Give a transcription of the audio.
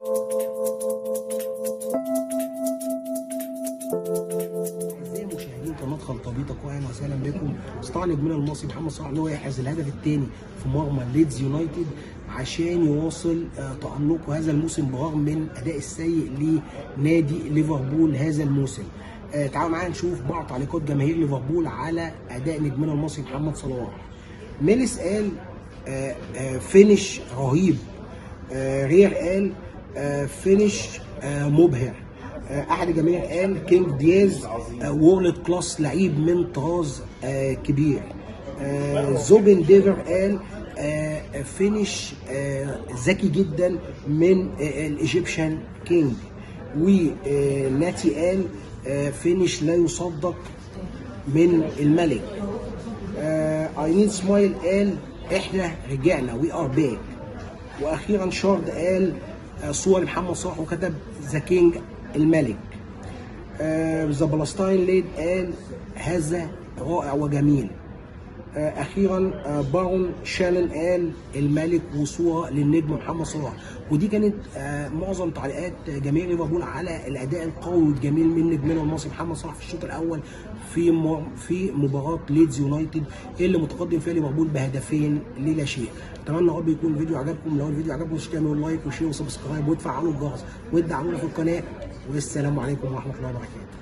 أعزائي مشاهدين قناة خلطبيطة، أهلا وسهلا بكم. استطاع نجمنا المصري محمد صلاح ان هو يحرز الهدف الثاني في مرمى ليدز يونايتد عشان يواصل تألقه هذا الموسم برغم من الأداء السيء لنادي ليفربول هذا الموسم. تعالوا معايا نشوف بعض تعليقات جماهير ليفربول على أداء نجمنا المصري محمد صلاح. ميليس قال فينش رهيب. رير قال فينش مبهر. احد الجماهير قال كينج دياز وورلد كلاس، لعيب من طراز كبير. زوبن ديفر قال فينش ذكي جدا من الايجيبشن كينج. وناتي قال فينش لا يصدق من الملك. اينين سمايل قال احنا رجعنا، وي ار باك. واخيرا شارد قال صور محمد صلاح وكتب ذا كينج الملك. ذا بلستاين ليد قال هذا رائع وجميل. اخيرا بارون شالن قال الملك وصوره للنجم محمد صلاح. ودي كانت معظم تعليقات جماهير ليفربول على الاداء القوي والجميل من نجمنا المصري محمد صلاح في الشوط الاول في مباراه ليدز يونايتد اللي متقدم فيها ليفربول بهدفين للا شيء. اتمنى رب يكون الفيديو عجبكم. لو الفيديو عجبكم تعملوا لايك وشير وسبسكرايب وتفعلوا الجرس وتدعمونا في القناه. والسلام عليكم ورحمه الله وبركاته.